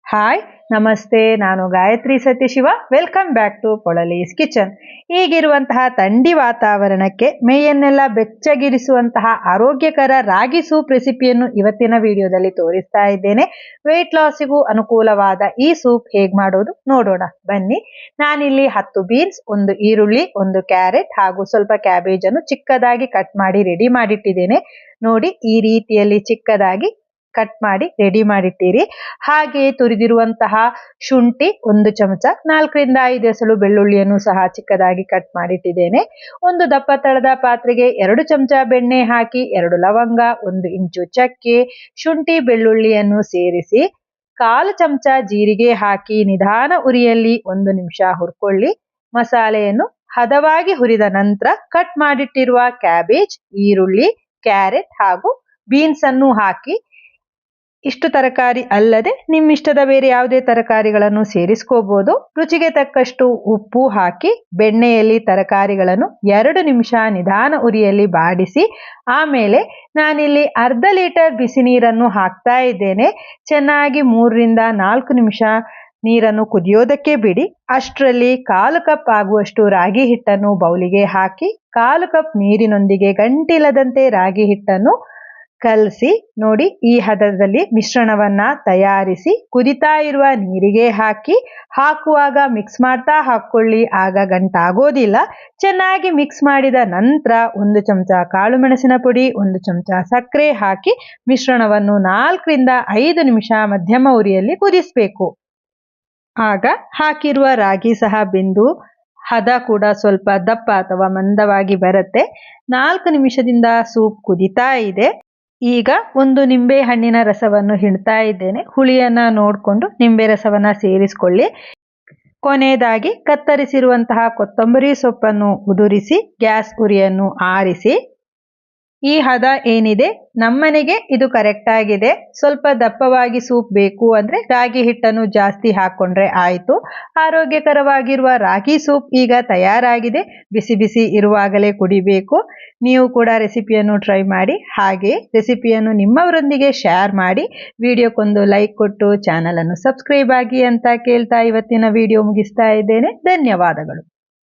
Hi ನಮಸ್ತೆ, ನಾನು Gayathri Satyashiva. Welcome back to ಪೊಳಲೀಸ್ ಕಿಚನ್. ಈಗಿರುವಂತಹ ಥಂಡಿ ವಾತಾವರಣಕ್ಕೆ ಮೈಯನ್ನೆಲ್ಲ ಬೆಚ್ಚಗಿರಿಸುವಂತಹ ಆರೋಗ್ಯಕರ ರಾಗಿ ಸೂಪ್ ರೆಸಿಪಿಯನ್ನು ಇವತ್ತಿನ ವಿಡಿಯೋದಲ್ಲಿ ತೋರಿಸ್ತಾ ಇದ್ದೇನೆ. ವೆಯ್ಟ್ ಲಾಸಿಗೂ ಅನುಕೂಲವಾದ ಈ ಸೂಪ್ ಹೇಗೆ ಮಾಡೋದು ನೋಡೋಣ ಬನ್ನಿ. ನಾನಿಲ್ಲಿ 10 ಬೀನ್ಸ್, 1 ಈರುಳ್ಳಿ, 1 ಕ್ಯಾರೆಟ್ ಹಾಗೂ ಸ್ವಲ್ಪ ಕ್ಯಾಬೇಜ್ ಅನ್ನು ಚಿಕ್ಕದಾಗಿ ಕಟ್ ಮಾಡಿ ರೆಡಿ ಮಾಡಿಟ್ಟಿದ್ದೇನೆ. ನೋಡಿ, ಈ ರೀತಿಯಲ್ಲಿ ಚಿಕ್ಕದಾಗಿ ಕಟ್ ಮಾಡಿ ರೆಡಿ ಮಾಡಿಟ್ಟಿರಿ. ಹಾಗೆಯೇ ತುರಿದಿರುವಂತಹ ಶುಂಠಿ 1 ಚಮಚ, 4 ರಿಂದ 5 ಎಸಳು ಬೆಳ್ಳುಳ್ಳಿಯನ್ನು ಸಹ ಚಿಕ್ಕದಾಗಿ ಕಟ್ ಮಾಡಿಟ್ಟಿದ್ದೇನೆ. ಒಂದು ದಪ್ಪ ತಳದ ಪಾತ್ರೆಗೆ 2 ಚಮಚ ಬೆಣ್ಣೆ ಹಾಕಿ 2 ಲವಂಗ, 1 ಇಂಚು ಚಕ್ಕೆ, ಶುಂಠಿ ಬೆಳ್ಳುಳ್ಳಿಯನ್ನು ಸೇರಿಸಿ 1/4 ಚಮಚ ಜೀರಿಗೆ ಹಾಕಿ ನಿಧಾನ ಉರಿಯಲ್ಲಿ 1 ನಿಮಿಷ ಹುರ್ಕೊಳ್ಳಿ. ಮಸಾಲೆಯನ್ನು ಹದವಾಗಿ ಹುರಿದ ನಂತರ ಕಟ್ ಮಾಡಿಟ್ಟಿರುವ ಕ್ಯಾಬೇಜ್, ಈರುಳ್ಳಿ, ಕ್ಯಾರೆಟ್ ಹಾಗೂ ಬೀನ್ಸ್ ಅನ್ನು ಹಾಕಿ, ಇಷ್ಟು ತರಕಾರಿ ಅಲ್ಲದೆ ನಿಮ್ಮಿಷ್ಟದ ಬೇರೆ ಯಾವುದೇ ತರಕಾರಿಗಳನ್ನು ಸೇರಿಸ್ಕೋಬಹುದು. ರುಚಿಗೆ ತಕ್ಕಷ್ಟು ಉಪ್ಪು ಹಾಕಿ ಬೆಣ್ಣೆಯಲ್ಲಿ ತರಕಾರಿಗಳನ್ನು 2 ನಿಮಿಷ ನಿಧಾನ ಉರಿಯಲ್ಲಿ ಬಾಡಿಸಿ, ಆಮೇಲೆ ನಾನಿಲ್ಲಿ 1/2 ಲೀಟರ್ ಬಿಸಿ ನೀರನ್ನು ಹಾಕ್ತಾ ಇದ್ದೇನೆ. ಚೆನ್ನಾಗಿ 3 ರಿಂದ 4 ನಿಮಿಷ ನೀರನ್ನು ಕುದಿಯೋದಕ್ಕೆ ಬಿಡಿ. ಅಷ್ಟರಲ್ಲಿ 1/4 ಕಪ್ ಆಗುವಷ್ಟು ರಾಗಿ ಹಿಟ್ಟನ್ನು ಬೌಲಿಗೆ ಹಾಕಿ 1/4 ಕಪ್ ನೀರಿನೊಂದಿಗೆ ಗಂಟಿಲ್ಲದಂತೆ ರಾಗಿ ಹಿಟ್ಟನ್ನು ಕಲಸಿ. ನೋಡಿ, ಈ ಹದದಲ್ಲಿ ಮಿಶ್ರಣವನ್ನ ತಯಾರಿಸಿ ಕುದಿತಾ ಇರುವ ನೀರಿಗೆ ಹಾಕುವಾಗ ಮಿಕ್ಸ್ ಮಾಡ್ತಾ ಹಾಕೊಳ್ಳಿ, ಆಗ ಗಂಟಾಗೋದಿಲ್ಲ. ಚೆನ್ನಾಗಿ ಮಿಕ್ಸ್ ಮಾಡಿದ ನಂತರ 1 ಚಮಚ ಕಾಳು ಮೆಣಸಿನ ಪುಡಿ, 1 ಚಮಚ ಸಕ್ಕರೆ ಹಾಕಿ ಮಿಶ್ರಣವನ್ನು 4 ರಿಂದ 5 ನಿಮಿಷ ಮಧ್ಯಮ ಉರಿಯಲ್ಲಿ ಕುದಿಸಬೇಕು. ಆಗ ಹಾಕಿರುವ ರಾಗಿ ಸಹ ಬೆಂದು ಹದ ಕೂಡ ಸ್ವಲ್ಪ ದಪ್ಪ ಅಥವಾ ಮಂದವಾಗಿ ಬರುತ್ತೆ. 4 ನಿಮಿಷದಿಂದ ಸೂಪ್ ಕುದಿತಾ ಇದೆ. ಈಗ 1 ನಿಂಬೆ ಹಣ್ಣಿನ ರಸವನ್ನು ಹಿಂಡ್ತಾ ಇದ್ದೇನೆ. ಹುಳಿಯನ್ನ ನೋಡಿಕೊಂಡು ನಿಂಬೆ ರಸವನ್ನ ಸೇರಿಸ್ಕೊಳ್ಳಿ. ಕೊನೆಯದಾಗಿ ಕತ್ತರಿಸಿರುವಂತಹ ಕೊತ್ತಂಬರಿ ಸೊಪ್ಪನ್ನು ಉದುರಿಸಿ ಗ್ಯಾಸ್ ಉರಿಯನ್ನು ಆರಿಸಿ. ಈ ಹದ ಏನಿದೆ ನಮ್ಮನೆಗೆ ಇದು ಕರೆಕ್ಟ್ ಆಗಿದೆ. ಸ್ವಲ್ಪ ದಪ್ಪವಾಗಿ ಸೂಪ್ ಬೇಕು ಅಂದ್ರೆ ರಾಗಿ ಹಿಟ್ಟನ್ನು ಜಾಸ್ತಿ ಹಾಕೊಂಡ್ರೆ ಆಯಿತು. ಆರೋಗ್ಯಕರವಾಗಿರುವ ರಾಗಿ ಸೂಪ್ ಈಗ ತಯಾರಾಗಿದೆ. ಬಿಸಿ ಬಿಸಿ ಇರುವಾಗಲೇ ಕುಡಿಬೇಕು. ನೀವು ಕೂಡ ರೆಸಿಪಿಯನ್ನು ಟ್ರೈ ಮಾಡಿ. ಹಾಗೆ ರೆಸಿಪಿಯನ್ನು ನಿಮ್ಮವರೊಂದಿಗೆ ಶೇರ್ ಮಾಡಿ. ವಿಡಿಯೋಕ್ಕೊಂದು ಲೈಕ್ ಕೊಟ್ಟು ಚಾನಲ್ ಅನ್ನು ಸಬ್ಸ್ಕ್ರೈಬ್ ಆಗಿ ಅಂತ ಕೇಳ್ತಾ ಇವತ್ತಿನ ವಿಡಿಯೋ ಮುಗಿಸ್ತಾ ಇದ್ದೇನೆ. ಧನ್ಯವಾದಗಳು.